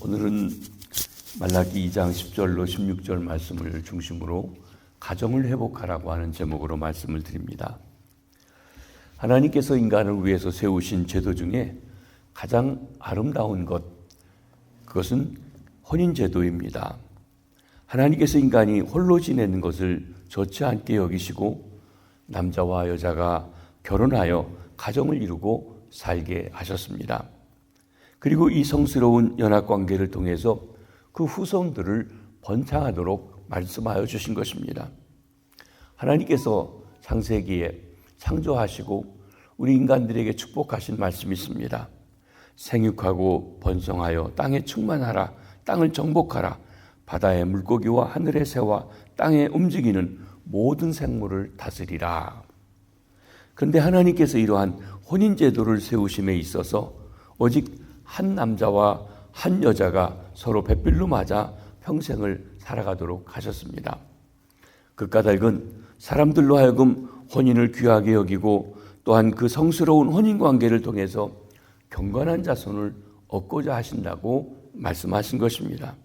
오늘은 말라기 2장 10절로 16절 말씀을 중심으로 가정을 회복하라고 하는 제목으로 말씀을 드립니다. 하나님께서 인간을 위해서 세우신 제도 중에 가장 아름다운 것, 그것은 혼인제도입니다. 하나님께서 인간이 홀로 지내는 것을 좋지 않게 여기시고 남자와 여자가 결혼하여 가정을 이루고 살게 하셨습니다. 그리고 이 성스러운 연합관계를 통해서 그 후손들을 번창하도록 말씀하여 주신 것입니다. 하나님께서 창세기에 창조하시고 우리 인간들에게 축복하신 말씀이 있습니다. 생육하고 번성하여 땅에 충만하라, 땅을 정복하라, 바다의 물고기와 하늘의 새와 땅에 움직이는 모든 생물을 다스리라. 그런데 하나님께서 이러한 혼인제도를 세우심에 있어서 오직 한 남자와 한 여자가 서로 배필로 맞아 평생을 살아가도록 하셨습니다. 그 까닭은 사람들로 하여금 혼인을 귀하게 여기고 또한 그 성스러운 혼인관계를 통해서 경건한 자손을 얻고자 하신다고 말씀하신 것입니다.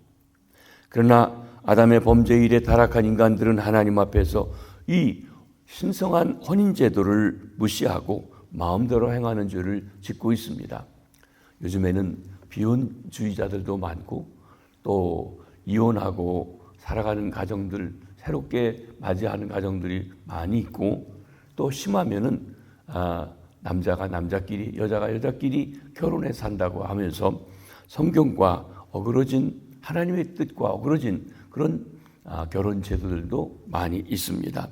그러나 아담의 범죄 이래 타락한 인간들은 하나님 앞에서 이 신성한 혼인제도를 무시하고 마음대로 행하는 죄를 짓고 있습니다. 요즘에는 비혼주의자들도 많고 또 이혼하고 살아가는 가정들, 새롭게 맞이하는 가정들이 많이 있고 또 심하면은 남자가 남자끼리, 여자가 여자끼리 결혼해 산다고 하면서 성경과 어그러진 하나님의 뜻과 어그러진 그런 결혼 제도들도 많이 있습니다.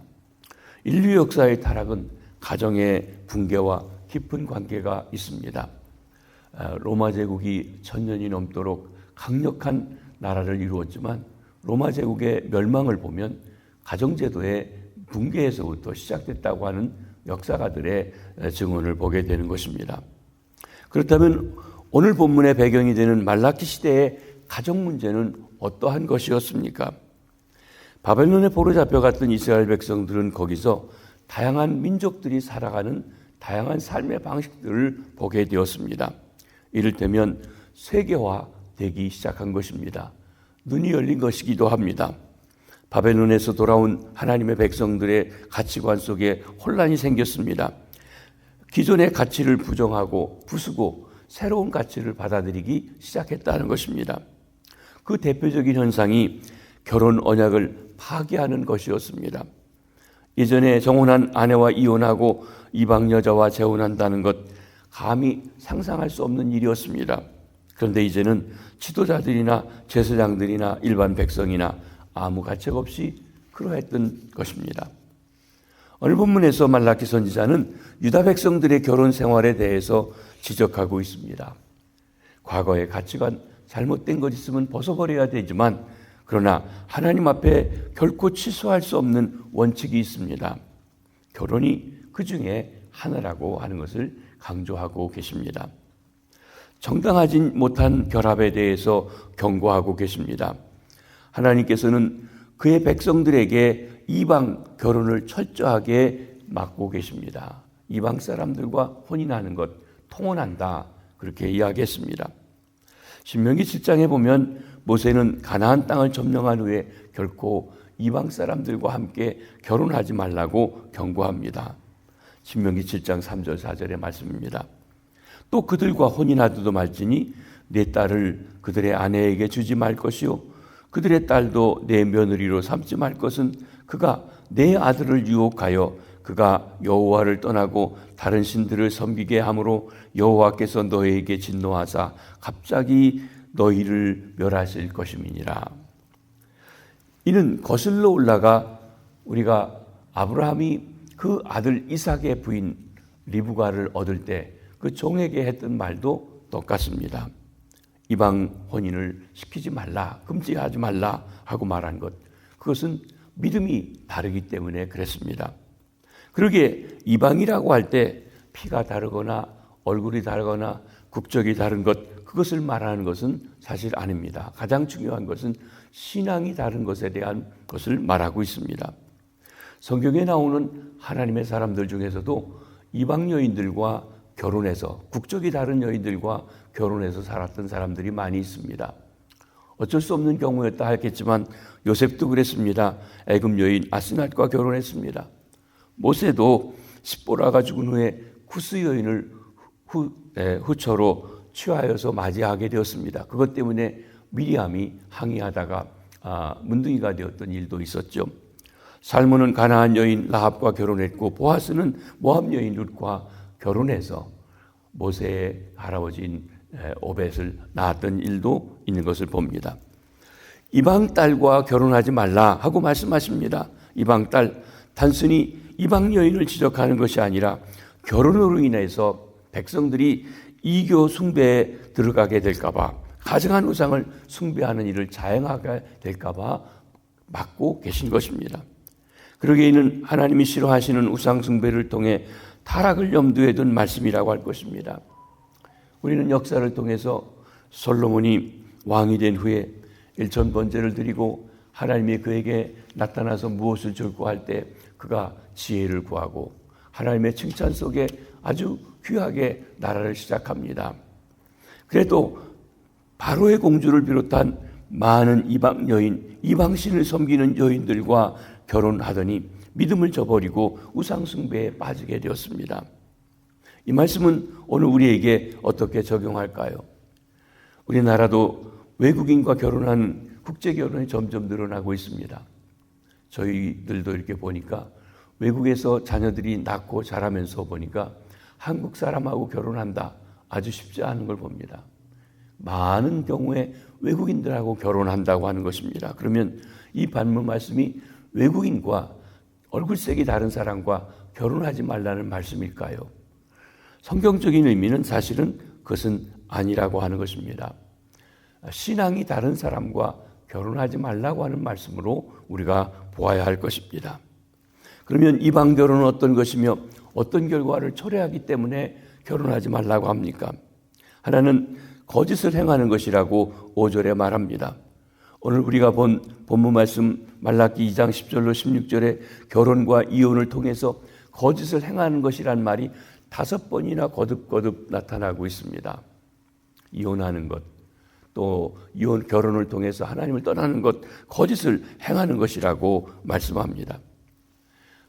인류 역사의 타락은 가정의 붕괴와 깊은 관계가 있습니다. 로마 제국이 1000년이 넘도록 강력한 나라를 이루었지만 로마 제국의 멸망을 보면 가정제도의 붕괴에서부터 시작됐다고 하는 역사가들의 증언을 보게 되는 것입니다. 그렇다면 오늘 본문의 배경이 되는 말라기 시대의 가정 문제는 어떠한 것이었습니까? 바벨론에 포로 잡혀갔던 이스라엘 백성들은 거기서 다양한 민족들이 살아가는 다양한 삶의 방식들을 보게 되었습니다. 이를테면 세계화되기 시작한 것입니다. 눈이 열린 것이기도 합니다. 바벨론에서 돌아온 하나님의 백성들의 가치관 속에 혼란이 생겼습니다. 기존의 가치를 부정하고 부수고 새로운 가치를 받아들이기 시작했다는 것입니다. 그 대표적인 현상이 결혼 언약을 파기하는 것이었습니다. 예전에 정혼한 아내와 이혼하고 이방 여자와 재혼한다는 것, 감히 상상할 수 없는 일이었습니다. 그런데 이제는 지도자들이나 제사장들이나 일반 백성이나 아무 가책 없이 그러했던 것입니다. 오늘 본문에서 말라기 선지자는 유다 백성들의 결혼 생활에 대해서 지적하고 있습니다. 과거의 가치관, 잘못된 것 있으면 벗어버려야 되지만 그러나 하나님 앞에 결코 취소할 수 없는 원칙이 있습니다. 결혼이 그 중에 하나라고 하는 것을 강조하고 계십니다. 정당하지 못한 결합에 대해서 경고하고 계십니다. 하나님께서는 그의 백성들에게 이방 결혼을 철저하게 막고 계십니다. 이방 사람들과 혼인하는 것 통혼한다, 그렇게 이야기했습니다. 신명기 7장에 보면 모세는 가나안 땅을 점령한 후에 결코 이방 사람들과 함께 결혼하지 말라고 경고합니다. 신명기 7장 3절 4절의 말씀입니다. 또 그들과 혼인하지도 말지니 내 딸을 그들의 아내에게 주지 말 것이요 그들의 딸도 내 며느리로 삼지 말 것은 그가 내 아들을 유혹하여 그가 여호와를 떠나고 다른 신들을 섬기게 함으로 여호와께서 너희에게 진노하사 갑자기 너희를 멸하실 것임이니라. 이는 거슬러 올라가 우리가 아브라함이 그 아들 이삭의 부인 리브가를 얻을 때 그 종에게 했던 말도 똑같습니다. 이방 혼인을 시키지 말라, 금지하지 말라 하고 말한 것, 그것은 믿음이 다르기 때문에 그랬습니다. 그러기에 이방이라고 할 때 피가 다르거나 얼굴이 다르거나 국적이 다른 것, 그것을 말하는 것은 사실 아닙니다. 가장 중요한 것은 신앙이 다른 것에 대한 것을 말하고 있습니다. 성경에 나오는 하나님의 사람들 중에서도 이방 여인들과 결혼해서 국적이 다른 여인들과 결혼해서 살았던 사람들이 많이 있습니다. 어쩔 수 없는 경우였다 했겠지만 요셉도 그랬습니다. 애굽 여인 아스낫과 결혼했습니다. 모세도 십보라가 죽은 후에 쿠스 여인을 후처로 취하여서 맞이하게 되었습니다. 그것 때문에 미리암이 항의하다가 문둥이가 되었던 일도 있었죠. 살몬은 가나안 여인 라합과 결혼했고 보아스는 모압 여인 룻과 결혼해서 모세의 할아버지인 오벳을 낳았던 일도 있는 것을 봅니다. 이방 딸과 결혼하지 말라 하고 말씀하십니다. 이방 딸, 단순히 이방 여인을 지적하는 것이 아니라 결혼으로 인해서 백성들이 이교 숭배에 들어가게 될까봐, 가증한 우상을 숭배하는 일을 자행하게 될까봐 막고 계신 것입니다. 그러기에 이는 하나님이 싫어하시는 우상 숭배를 통해 타락을 염두에 둔 말씀이라고 할 것입니다. 우리는 역사를 통해서 솔로몬이 왕이 된 후에 일천 번제를 드리고 하나님이 그에게 나타나서 무엇을 줄고 할 때 그가 지혜를 구하고 하나님의 칭찬 속에 아주 귀하게 나라를 시작합니다. 그래도 바로의 공주를 비롯한 많은 이방 여인, 이방신을 섬기는 여인들과 결혼하더니 믿음을 저버리고 우상 숭배에 빠지게 되었습니다. 이 말씀은 오늘 우리에게 어떻게 적용할까요? 우리나라도 외국인과 결혼하는 국제 결혼이 점점 늘어나고 있습니다. 저희들도 이렇게 보니까 외국에서 자녀들이 낳고 자라면서 보니까 한국 사람하고 결혼한다. 아주 쉽지 않은 걸 봅니다. 많은 경우에 외국인들하고 결혼한다고 하는 것입니다. 그러면 이 반문 말씀이 외국인과 얼굴색이 다른 사람과 결혼하지 말라는 말씀일까요? 성경적인 의미는 사실은 그것은 아니라고 하는 것입니다. 신앙이 다른 사람과 결혼하지 말라고 하는 말씀으로 우리가 보아야 할 것입니다. 그러면 이방 결혼은 어떤 것이며 어떤 결과를 초래하기 때문에 결혼하지 말라고 합니까? 하나는 거짓을 행하는 것이라고 5절에 말합니다. 오늘 우리가 본 본문 말씀 말라기 2장 10절로 16절에 결혼과 이혼을 통해서 거짓을 행하는 것이란 말이 5번이나 거듭거듭 나타나고 있습니다. 이혼하는 것, 또 이혼 결혼을 통해서 하나님을 떠나는 것, 거짓을 행하는 것이라고 말씀합니다.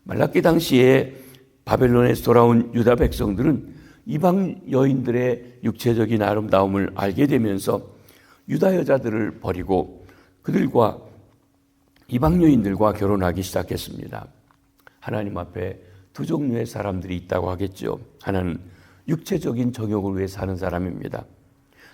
말라기 당시에 바벨론에서 돌아온 유다 백성들은 이방 여인들의 육체적인 아름다움을 알게 되면서 유다 여자들을 버리고 그들과 이방 여인들과 결혼하기 시작했습니다. 하나님 앞에 두 종류의 사람들이 있다고 하겠죠. 하나는 육체적인 정욕을 위해 사는 사람입니다.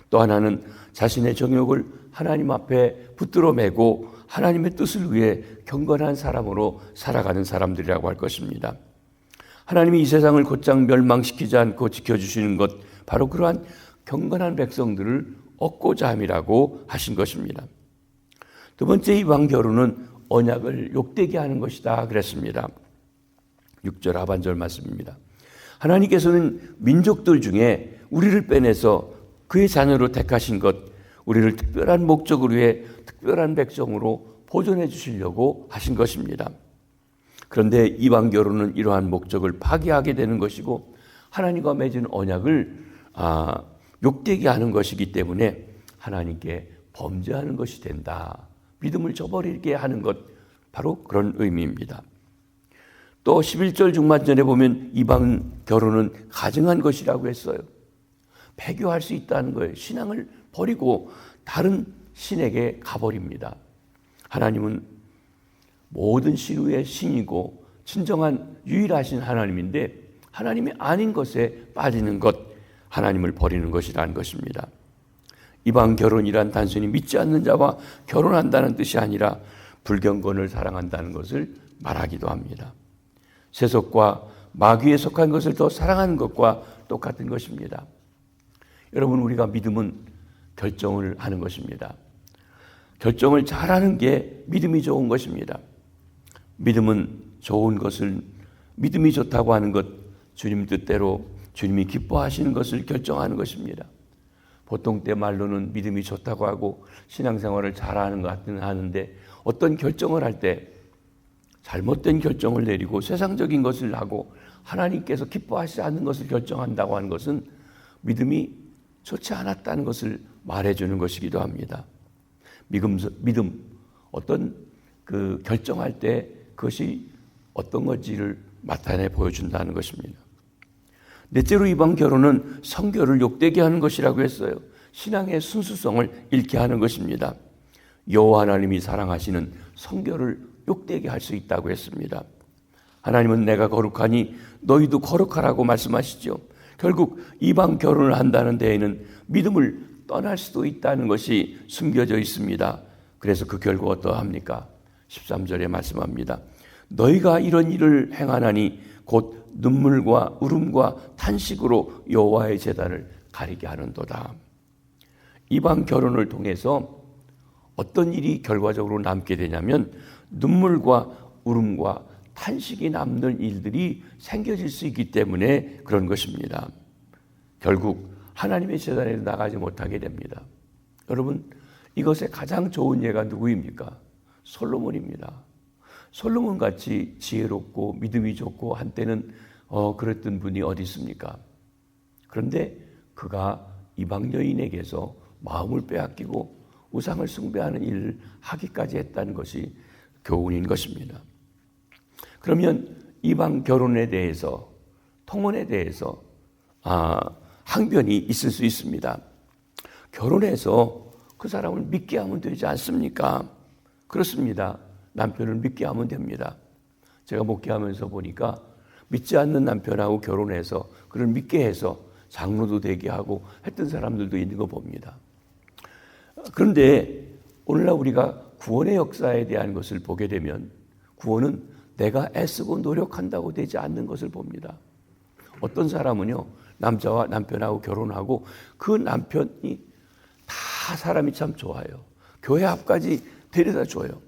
또 하나는 자신의 정욕을 하나님 앞에 붙들어 매고 하나님의 뜻을 위해 경건한 사람으로 살아가는 사람들이라고 할 것입니다. 하나님이 이 세상을 곧장 멸망시키지 않고 지켜주시는 것, 바로 그러한 경건한 백성들을 얻고자 함이라고 하신 것입니다. 두 번째 이방 결혼은 언약을 욕되게 하는 것이다 그랬습니다. 6절 하반절 말씀입니다. 하나님께서는 민족들 중에 우리를 빼내서 그의 자녀로 택하신 것, 우리를 특별한 목적을 위해 특별한 백성으로 보존해 주시려고 하신 것입니다. 그런데 이방 결혼은 이러한 목적을 파기하게 되는 것이고 하나님과 맺은 언약을 욕되게 하는 것이기 때문에 하나님께 범죄하는 것이 된다. 믿음을 저버리게 하는 것, 바로 그런 의미입니다. 또 11절 중반전에 보면 이방 결혼은 가증한 것이라고 했어요. 배교할 수 있다는 거예요. 신앙을 버리고 다른 신에게 가버립니다. 하나님은 모든 신의 신이고 진정한 유일하신 하나님인데 하나님이 아닌 것에 빠지는 것, 하나님을 버리는 것이라는 것입니다. 이방 결혼이란 단순히 믿지 않는 자와 결혼한다는 뜻이 아니라 불경건을 사랑한다는 것을 말하기도 합니다. 세속과 마귀에 속한 것을 더 사랑하는 것과 똑같은 것입니다. 여러분, 우리가 믿음은 결정을 하는 것입니다. 결정을 잘하는 게 믿음이 좋은 것입니다. 믿음은 좋은 것을, 믿음이 좋다고 하는 것, 주님 뜻대로 주님이 기뻐하시는 것을 결정하는 것입니다. 보통 때 말로는 믿음이 좋다고 하고 신앙생활을 잘하는 것 같은 하는데 어떤 결정을 할 때 잘못된 결정을 내리고 세상적인 것을 하고 하나님께서 기뻐하시지 않는 것을 결정한다고 하는 것은 믿음이 좋지 않았다는 것을 말해주는 것이기도 합니다. 믿음, 어떤 그 결정할 때 그것이 어떤 건지를 나타내 보여준다는 것입니다. 넷째로 이방 결혼은 성결을 욕되게 하는 것이라고 했어요. 신앙의 순수성을 잃게 하는 것입니다. 여호와 하나님이 사랑하시는 성결을 욕되게 할 수 있다고 했습니다. 하나님은 내가 거룩하니 너희도 거룩하라고 말씀하시죠. 결국 이방 결혼을 한다는 데에는 믿음을 떠날 수도 있다는 것이 숨겨져 있습니다. 그래서 그 결과 어떠합니까? 13절에 말씀합니다. 너희가 이런 일을 행하나니 곧 눈물과 울음과 탄식으로 여호와의 제단을 가리게 하는도다. 이방 결혼을 통해서 어떤 일이 결과적으로 남게 되냐면 눈물과 울음과 탄식이 남는 일들이 생겨질 수 있기 때문에 그런 것입니다. 결국 하나님의 제단에 나가지 못하게 됩니다. 여러분, 이것의 가장 좋은 예가 누구입니까? 솔로몬입니다. 솔로몬같이 지혜롭고 믿음이 좋고 한때는 그랬던 분이 어디 있습니까? 그런데 그가 이방 여인에게서 마음을 빼앗기고 우상을 숭배하는 일을 하기까지 했다는 것이 교훈인 것입니다. 그러면 이방 결혼에 대해서, 통혼에 대해서 항변이 있을 수 있습니다. 결혼해서 그 사람을 믿게 하면 되지 않습니까? 그렇습니다. 남편을 믿게 하면 됩니다. 제가 목회하면서 보니까 믿지 않는 남편하고 결혼해서 그를 믿게 해서 장로도 되게 하고 했던 사람들도 있는 거 봅니다. 그런데 오늘날 우리가 구원의 역사에 대한 것을 보게 되면 구원은 내가 애쓰고 노력한다고 되지 않는 것을 봅니다. 어떤 사람은요, 남자와 남편하고 결혼하고 그 남편이 다 사람이 참 좋아요. 교회 앞까지 데려다 줘요.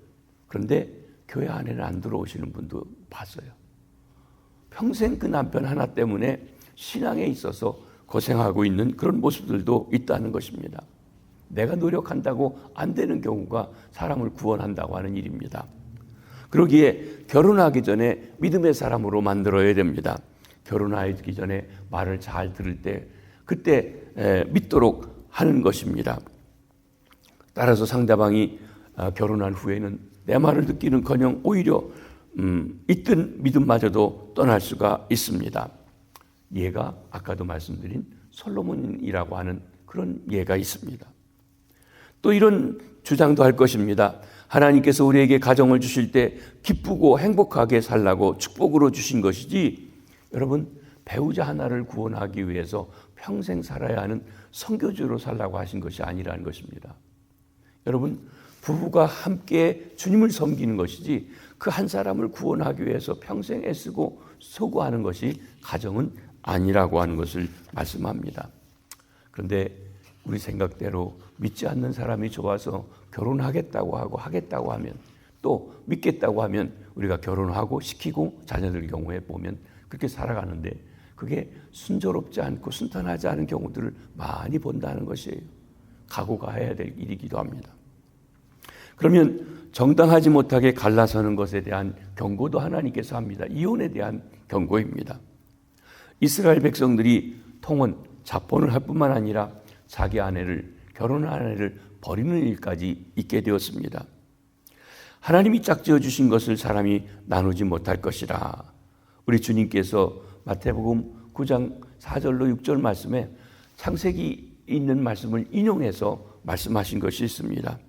그런데 교회 안에는 안 들어오시는 분도 봤어요. 평생 그 남편 하나 때문에 신앙에 있어서 고생하고 있는 그런 모습들도 있다는 것입니다. 내가 노력한다고 안 되는 경우가 사람을 구원한다고 하는 일입니다. 그러기에 결혼하기 전에 믿음의 사람으로 만들어야 됩니다. 결혼하기 전에 말을 잘 들을 때 그때 믿도록 하는 것입니다. 따라서 상대방이 결혼한 후에는 내 말을 듣기는커녕 오히려 있던 믿음마저도 떠날 수가 있습니다. 예가 아까도 말씀드린 솔로몬이라고 하는 그런 예가 있습니다. 또 이런 주장도 할 것입니다. 하나님께서 우리에게 가정을 주실 때 기쁘고 행복하게 살라고 축복으로 주신 것이지, 여러분, 배우자 하나를 구원하기 위해서 평생 살아야 하는 선교주로 살라고 하신 것이 아니라는 것입니다. 여러분, 부부가 함께 주님을 섬기는 것이지 그 한 사람을 구원하기 위해서 평생 애쓰고 수고하는 것이 가정은 아니라고 하는 것을 말씀합니다. 그런데 우리 생각대로 믿지 않는 사람이 좋아서 결혼하겠다고 하고 하겠다고 하면, 또 믿겠다고 하면 우리가 결혼하고 시키고 자녀들 경우에 보면 그렇게 살아가는데 그게 순조롭지 않고 순탄하지 않은 경우들을 많이 본다는 것이에요. 각오가 해야 될 일이기도 합니다. 그러면 정당하지 못하게 갈라서는 것에 대한 경고도 하나님께서 합니다. 이혼에 대한 경고입니다. 이스라엘 백성들이 통혼, 자본을 할 뿐만 아니라 자기 아내를, 결혼한 아내를 버리는 일까지 있게 되었습니다. 하나님이 짝지어 주신 것을 사람이 나누지 못할 것이라. 우리 주님께서 마태복음 9장 4절로 6절 말씀에 창세기 있는 말씀을 인용해서 말씀하신 것이 있습니다.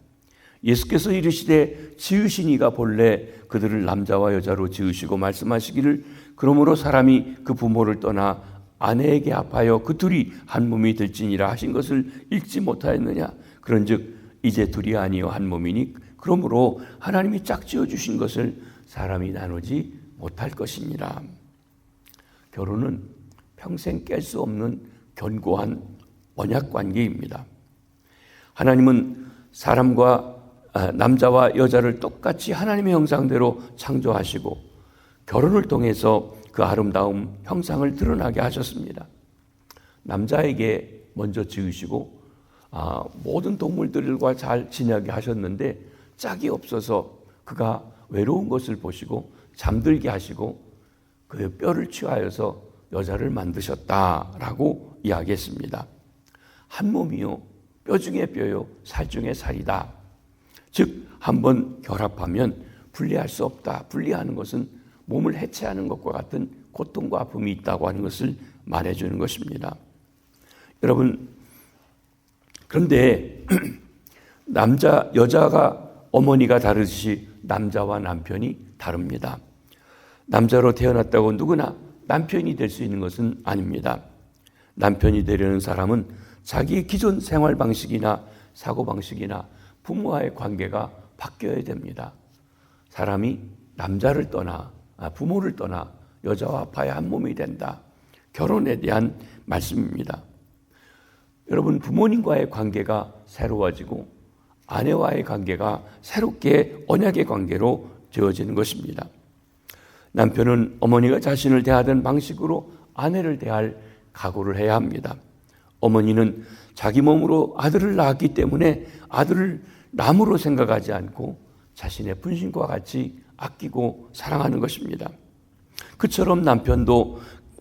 예수께서 이르시되 지으신 이가 본래 그들을 남자와 여자로 지으시고 말씀하시기를 그러므로 사람이 그 부모를 떠나 아내에게 합하여 그 둘이 한 몸이 될지니라 하신 것을 읽지 못하였느냐. 그런즉 이제 둘이 아니요 한 몸이니 그러므로 하나님이 짝지어 주신 것을 사람이 나누지 못할 것이니라. 결혼은 평생 깰 수 없는 견고한 언약 관계입니다. 하나님은 사람과 남자와 여자를 똑같이 하나님의 형상대로 창조하시고 결혼을 통해서 그 아름다움 형상을 드러나게 하셨습니다. 남자에게 먼저 지으시고 모든 동물들과 잘 지내게 하셨는데 짝이 없어서 그가 외로운 것을 보시고 잠들게 하시고 그의 뼈를 취하여서 여자를 만드셨다라고 이야기했습니다. 한 몸이요, 뼈 중에 뼈요, 살 중에 살이다. 즉 한번 결합하면 분리할 수 없다. 분리하는 것은 몸을 해체하는 것과 같은 고통과 아픔이 있다고 하는 것을 말해주는 것입니다. 여러분, 그런데 여자가 어머니가 다르듯이 남자와 남편이 다릅니다. 남자로 태어났다고 누구나 남편이 될 수 있는 것은 아닙니다. 남편이 되려는 사람은 자기의 기존 생활 방식이나 사고 방식이나 부모와의 관계가 바뀌어야 됩니다. 사람이 남자를 떠나 부모를 떠나 여자와 아빠의 한 몸이 된다. 결혼에 대한 말씀입니다. 여러분, 부모님과의 관계가 새로워지고 아내와의 관계가 새롭게 언약의 관계로 되어지는 것입니다. 남편은 어머니가 자신을 대하던 방식으로 아내를 대할 각오를 해야 합니다. 어머니는 자기 몸으로 아들을 낳았기 때문에 아들을 남으로 생각하지 않고 자신의 분신과 같이 아끼고 사랑하는 것입니다. 그처럼 남편도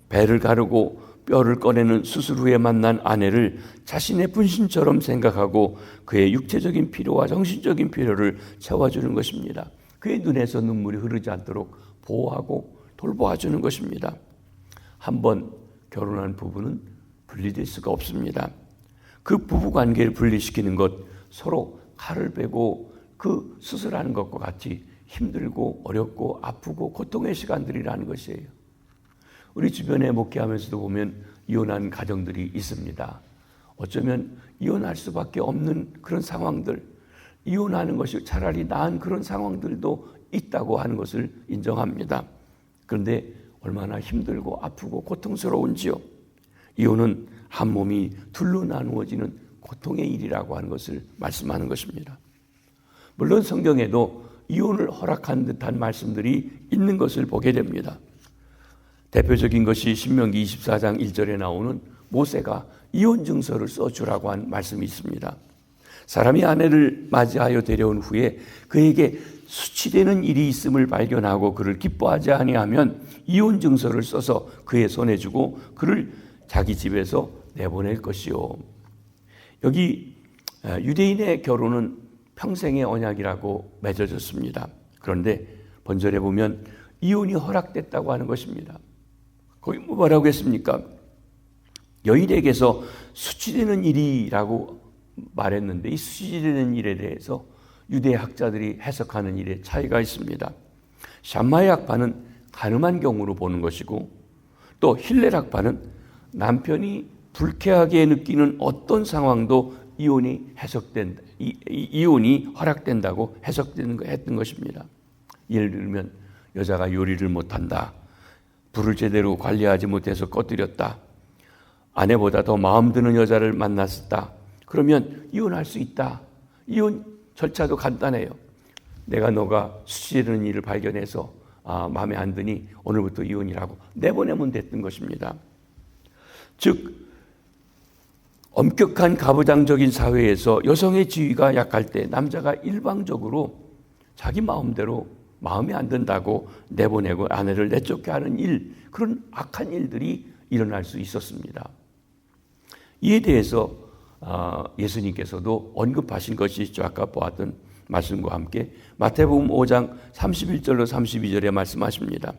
배를 가르고 뼈를 꺼내는 수술 후에 만난 아내를 자신의 분신처럼 생각하고 그의 육체적인 필요와 정신적인 필요를 채워주는 것입니다. 그의 눈에서 눈물이 흐르지 않도록 보호하고 돌보아주는 것입니다. 한번 결혼한 부부는 분리될 수가 없습니다. 그 부부 관계를 분리시키는 것, 서로 칼을 베고 그 수술하는 것과 같이 힘들고 어렵고 아프고 고통의 시간들이라는 것이에요. 우리 주변에 목회하면서도 보면 이혼한 가정들이 있습니다. 어쩌면 이혼할 수밖에 없는 그런 상황들, 이혼하는 것이 차라리 나은 그런 상황들도 있다고 하는 것을 인정합니다. 그런데 얼마나 힘들고 아프고 고통스러운지요. 이혼은 한 몸이 둘로 나누어지는 고통의 일이라고 하는 것을 말씀하는 것입니다. 물론 성경에도 이혼을 허락한 듯한 말씀들이 있는 것을 보게 됩니다. 대표적인 것이 신명기 24장 1절에 나오는 모세가 이혼 증서를 써주라고 한 말씀이 있습니다. 사람이 아내를 맞이하여 데려온 후에 그에게 수치되는 일이 있음을 발견하고 그를 기뻐하지 아니하면 이혼 증서를 써서 그의 손에 주고 그를 자기 집에서 내보낼 것이요. 여기 유대인의 결혼은 평생의 언약이라고 맺어졌습니다. 그런데 본절에 보면 이혼이 허락됐다고 하는 것입니다. 거기 뭐라고 했습니까? 여인에게서 수치되는 일이라고 말했는데 이 수치되는 일에 대해서 유대 학자들이 해석하는 일에 차이가 있습니다. 샴마의 학파는 가늠한 경우로 보는 것이고 또 힐렐 학파는 남편이 불쾌하게 느끼는 어떤 상황도 이혼이 허락된다고 했던 것입니다. 예를 들면 여자가 요리를 못한다. 불을 제대로 관리하지 못해서 꺼뜨렸다. 아내보다 더 마음 드는 여자를 만났었다. 그러면 이혼할 수 있다. 이혼 절차도 간단해요. 너가 수치되는 일을 발견해서 마음에 안 드니 오늘부터 이혼이라고 내보내면 됐던 것입니다. 즉 엄격한 가부장적인 사회에서 여성의 지위가 약할 때 남자가 일방적으로 자기 마음대로 마음에 안 든다고 내보내고 아내를 내쫓게 하는 일, 그런 악한 일들이 일어날 수 있었습니다. 이에 대해서 예수님께서도 언급하신 것이 아까 보았던 말씀과 함께 마태복음 5장 31절로 32절에 말씀하십니다.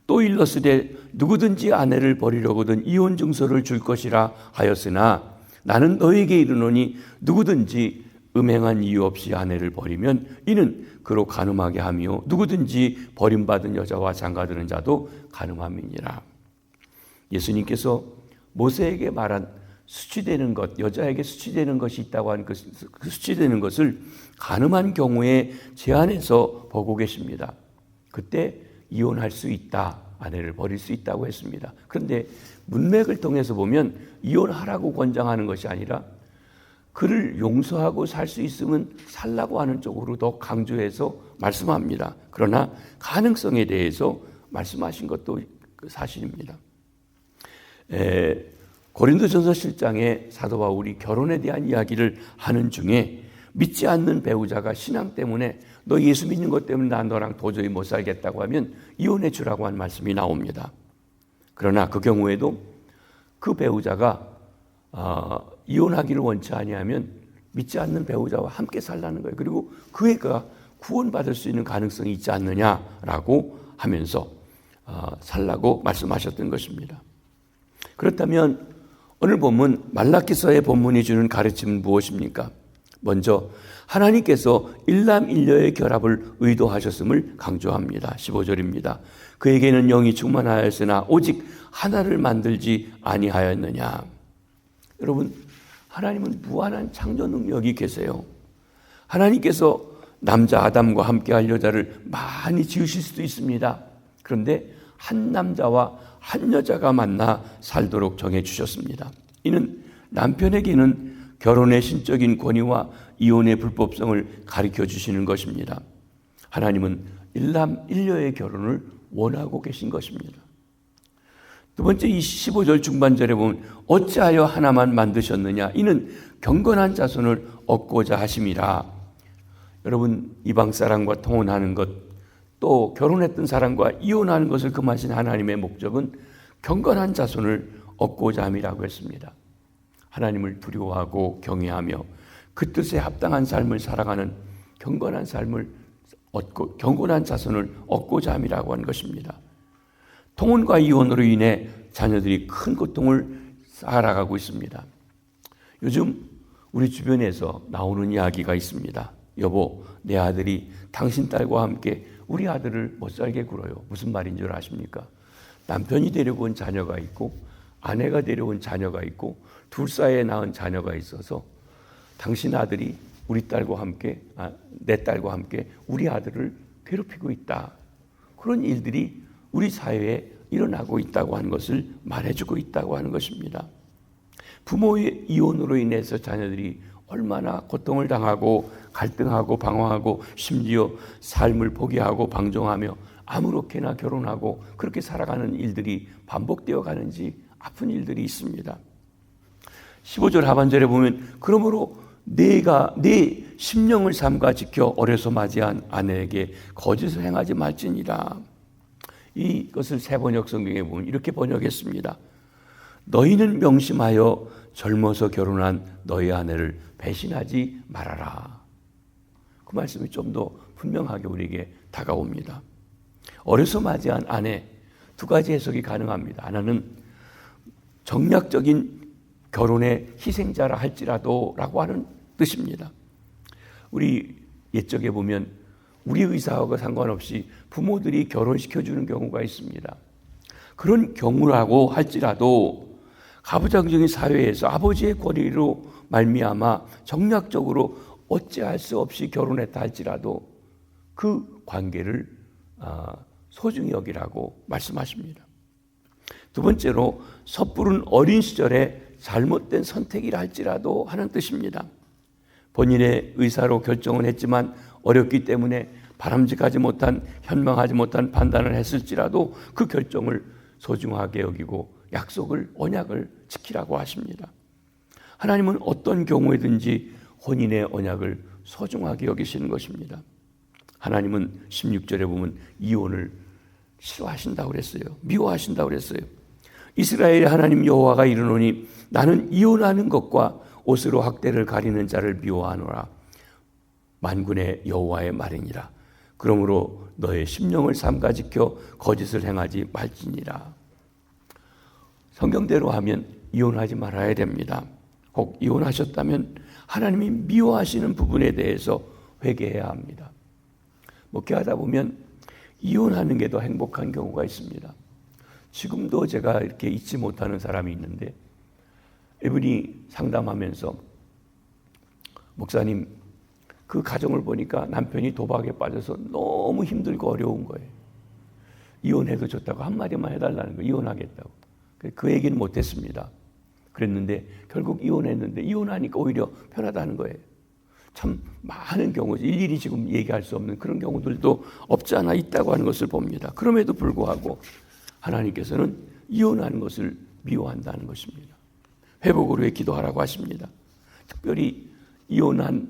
또 일렀으되 누구든지 아내를 버리려거든 이혼 증서를 줄 것이라 하였으나 나는 너에게 이르노니 누구든지 음행한 이유 없이 아내를 버리면 이는 그로 간음하게 하며 누구든지 버림받은 여자와 장가드는 자도 간음함이니라. 예수님께서 모세에게 말한 수치되는 것, 여자에게 수치되는 것이 있다고 하는 그 수치되는 것을 간음한 경우에 제한해서 보고 계십니다. 그때 이혼할 수 있다, 아내를 버릴 수 있다고 했습니다. 그런데 문맥을 통해서 보면 이혼하라고 권장하는 것이 아니라 그를 용서하고 살 수 있으면 살라고 하는 쪽으로 더 강조해서 말씀합니다. 그러나 가능성에 대해서 말씀하신 것도 사실입니다. 고린도전서 7장에 사도 바울이 결혼에 대한 이야기를 하는 중에 믿지 않는 배우자가 신앙 때문에 너 예수 믿는 것 때문에 나 너랑 도저히 못 살겠다고 하면 이혼해 주라고 한 말씀이 나옵니다. 그러나 그 경우에도 그 배우자가 이혼하기를 원치 아니하면 믿지 않는 배우자와 함께 살라는 거예요. 그리고 그 애가 구원받을 수 있는 가능성이 있지 않느냐라고 하면서 살라고 말씀하셨던 것입니다. 그렇다면 오늘 본문 말라기서의 본문이 주는 가르침은 무엇입니까? 먼저 하나님께서 일남일녀의 결합을 의도하셨음을 강조합니다. 15절입니다. 그에게는 영이 충만하였으나 오직 하나를 만들지 아니하였느냐. 여러분, 하나님은 무한한 창조 능력이 계세요. 하나님께서 남자 아담과 함께할 여자를 많이 지으실 수도 있습니다. 그런데 한 남자와 한 여자가 만나 살도록 정해주셨습니다. 이는 남편에게는 결혼의 신적인 권위와 이혼의 불법성을 가르쳐 주시는 것입니다. 하나님은 일남일녀의 결혼을 원하고 계신 것입니다. 두 번째, 이 15절 중반절에 보면 어찌하여 하나만 만드셨느냐, 이는 경건한 자손을 얻고자 하심이라. 여러분, 이방 사람과 통혼하는 것, 또 결혼했던 사람과 이혼하는 것을 금하신 하나님의 목적은 경건한 자손을 얻고자 함이라고 했습니다. 하나님을 두려워하고 경외하며 그 뜻에 합당한 삶을 살아가는 경건한 삶을 얻고 경건한 자손을 얻고자 함이라고 한 것입니다. 통혼과 이혼으로 인해 자녀들이 큰 고통을 살아가고 있습니다. 요즘 우리 주변에서 나오는 이야기가 있습니다. 여보, 내 아들이 당신 딸과 함께 우리 아들을 못 살게 굴어요. 무슨 말인 줄 아십니까? 남편이 데려온 자녀가 있고 아내가 데려온 자녀가 있고 둘 사이에 낳은 자녀가 있어서 당신 아들이 우리 딸과 함께 내 딸과 함께 우리 아들을 괴롭히고 있다. 그런 일들이 우리 사회에 일어나고 있다고 하는 것을 말해주고 있다고 하는 것입니다. 부모의 이혼으로 인해서 자녀들이 얼마나 고통을 당하고 갈등하고 방황하고 심지어 삶을 포기하고 방종하며 아무렇게나 결혼하고 그렇게 살아가는 일들이 반복되어 가는지 아픈 일들이 있습니다. 15절 하반절에 보면 그러므로 내가 내 심령을 삼가 지켜 어려서 맞이한 아내에게 거짓을 행하지 말지니라. 이것을 새번역 성경에 보면 이렇게 번역했습니다. 너희는 명심하여 젊어서 결혼한 너희 아내를 배신하지 말아라. 그 말씀이 좀 더 분명하게 우리에게 다가옵니다. 어려서 맞이한 아내, 두 가지 해석이 가능합니다. 하나는 정략적인 결혼의 희생자라 할지라도 라고 하는 뜻입니다. 우리 옛적에 보면 우리 의사하고 상관없이 부모들이 결혼시켜주는 경우가 있습니다. 그런 경우라고 할지라도 가부장적인 사회에서 아버지의 권위로 말미암아 정략적으로 어찌할 수 없이 결혼했다 할지라도 그 관계를 소중히 여기라고 말씀하십니다. 두 번째로 섣부른 어린 시절에 잘못된 선택이라 할지라도 하는 뜻입니다. 본인의 의사로 결정을 했지만 어렵기 때문에 바람직하지 못한 현명하지 못한 판단을 했을지라도 그 결정을 소중하게 여기고 약속을 언약을 지키라고 하십니다. 하나님은 어떤 경우에든지 혼인의 언약을 소중하게 여기시는 것입니다. 하나님은 16절에 보면 이혼을 싫어하신다고 그랬어요. 미워하신다고 그랬어요. 이스라엘의 하나님 여호와가 이르노니 나는 이혼하는 것과 옷으로 학대를 가리는 자를 미워하노라. 만군의 여호와의 말이니라. 그러므로 너의 심령을 삼가 지켜 거짓을 행하지 말지니라. 성경대로 하면 이혼하지 말아야 됩니다. 혹 이혼하셨다면 하나님이 미워하시는 부분에 대해서 회개해야 합니다. 목회하다 보면 이혼하는 게 더 행복한 경우가 있습니다. 지금도 제가 이렇게 잊지 못하는 사람이 있는데 이분이 상담하면서 목사님, 그 가정을 보니까 남편이 도박에 빠져서 너무 힘들고 어려운 거예요. 이혼해도 좋다고 한마디만 해달라는 거예요. 이혼하겠다고. 그 얘기는 못했습니다. 그랬는데 결국 이혼했는데 이혼하니까 오히려 편하다는 거예요. 참 많은 경우, 일일이 지금 얘기할 수 없는 그런 경우들도 없지 않아 있다고 하는 것을 봅니다. 그럼에도 불구하고 하나님께서는 이혼하는 것을 미워한다는 것입니다. 회복을 위해 기도하라고 하십니다. 특별히 이혼한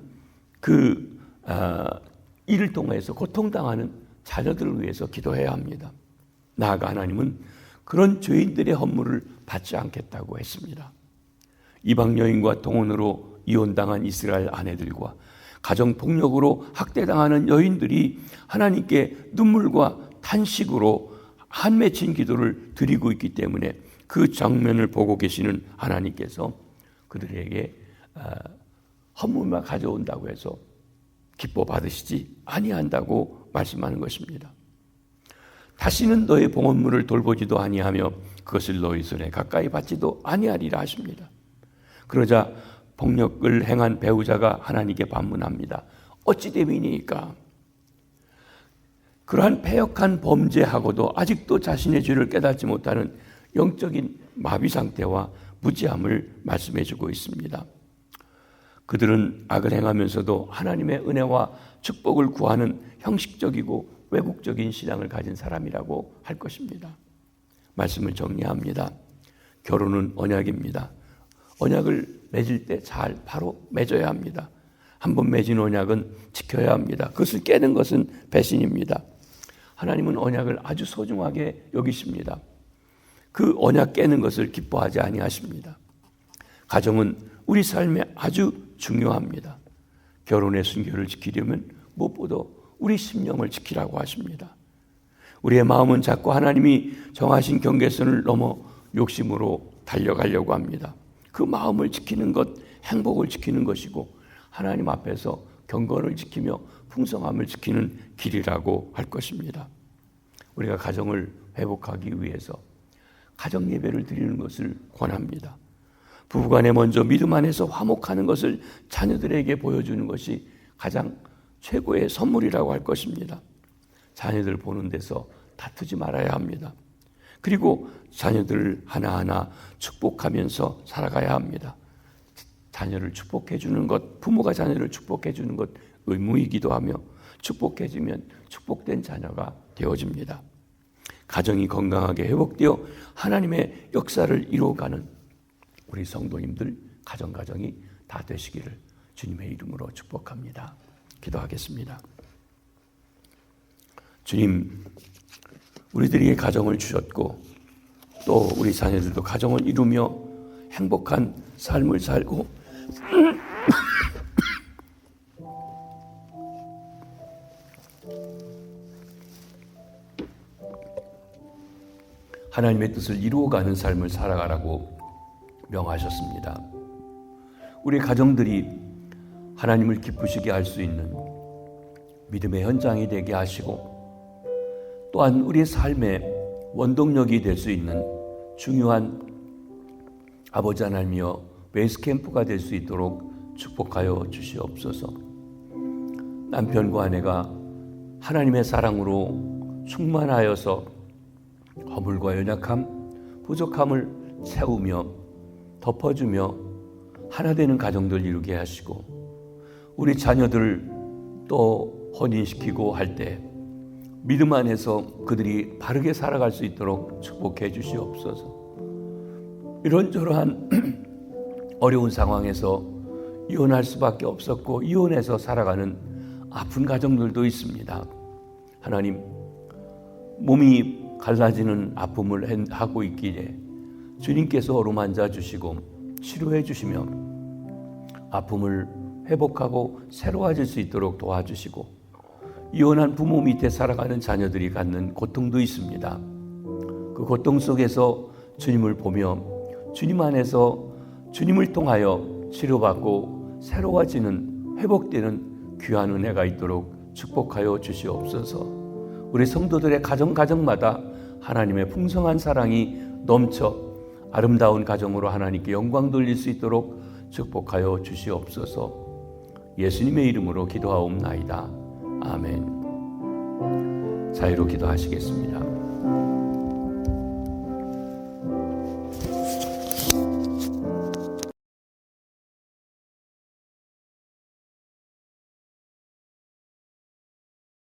이를 통해서 고통당하는 자녀들을 위해서 기도해야 합니다. 나아가 하나님은 그런 죄인들의 헌물을 받지 않겠다고 했습니다. 이방 여인과 동혼으로 이혼당한 이스라엘 아내들과 가정폭력으로 학대당하는 여인들이 하나님께 눈물과 탄식으로 한 맺힌 기도를 드리고 있기 때문에 그 장면을 보고 계시는 하나님께서 그들에게 헌물만 가져온다고 해서 기뻐 받으시지 아니한다고 말씀하는 것입니다. 다시는 너의 봉헌물을 돌보지도 아니하며 그것을 너희 손에 가까이 받지도 아니하리라 하십니다. 그러자 폭력을 행한 배우자가 하나님께 반문합니다. 어찌 됨이니까? 그러한 패역한 범죄하고도 아직도 자신의 죄를 깨닫지 못하는 영적인 마비 상태와 무지함을 말씀해 주고 있습니다. 그들은 악을 행하면서도 하나님의 은혜와 축복을 구하는 형식적이고 외국적인 신앙을 가진 사람이라고 할 것입니다. 말씀을 정리합니다. 결혼은 언약입니다. 언약을 맺을 때 잘 바로 맺어야 합니다. 한번 맺은 언약은 지켜야 합니다. 그것을 깨는 것은 배신입니다. 하나님은 언약을 아주 소중하게 여기십니다. 그 언약 깨는 것을 기뻐하지 아니하십니다. 가정은 우리 삶에 아주 중요합니다. 결혼의 순결을 지키려면 무엇보다 우리 심령을 지키라고 하십니다. 우리의 마음은 자꾸 하나님이 정하신 경계선을 넘어 욕심으로 달려가려고 합니다. 그 마음을 지키는 것, 행복을 지키는 것이고 하나님 앞에서 경건을 지키며 풍성함을 지키는 길이라고 할 것입니다. 우리가 가정을 회복하기 위해서 가정 예배를 드리는 것을 권합니다. 부부간에 먼저 믿음 안에서 화목하는 것을 자녀들에게 보여주는 것이 가장 최고의 선물이라고 할 것입니다. 자녀들 보는 데서 다투지 말아야 합니다. 그리고 자녀들을 하나하나 축복하면서 살아가야 합니다. 자녀를 축복해 주는 것, 부모가 자녀를 축복해 주는 것 의무이기도 하며 축복해 주면 축복된 자녀가 되어집니다. 가정이 건강하게 회복되어 하나님의 역사를 이루어가는 우리 성도님들 가정이 다 되시기를 주님의 이름으로 축복합니다. 기도하겠습니다. 주님, 우리들에게 가정을 주셨고 또 우리 자녀들도 가정을 이루며 행복한 삶을 살고 하나님의 뜻을 이루어가는 삶을 살아가라고 명하셨습니다. 우리 가정들이 하나님을 기쁘시게 할 수 있는 믿음의 현장이 되게 하시고 또한 우리의 삶의 원동력이 될 수 있는 중요한 아버지 하나님이여 베이스캠프가 될 수 있도록 축복하여 주시옵소서. 남편과 아내가 하나님의 사랑으로 충만하여서 허물과 연약함, 부족함을 채우며 덮어주며 하나 되는 가정들 이루게 하시고 우리 자녀들을 또 혼인시키고 할 때 믿음 안에서 그들이 바르게 살아갈 수 있도록 축복해 주시옵소서. 이런저러한 어려운 상황에서 이혼할 수밖에 없었고 이혼해서 살아가는 아픈 가정들도 있습니다. 하나님, 몸이 갈라지는 아픔을 하고 있기에 주님께서 어루만져 주시고 치료해 주시며 아픔을 회복하고 새로워질 수 있도록 도와주시고 이혼한 부모 밑에 살아가는 자녀들이 갖는 고통도 있습니다. 그 고통 속에서 주님을 보며 주님 안에서 주님을 통하여 치료받고 새로워지는 회복되는 귀한 은혜가 있도록 축복하여 주시옵소서. 우리 성도들의 가정마다 하나님의 풍성한 사랑이 넘쳐 아름다운 가정으로 하나님께 영광 돌릴 수 있도록 축복하여 주시옵소서. 예수님의 이름으로 기도하옵나이다. 아멘. 자유로 기도하시겠습니다.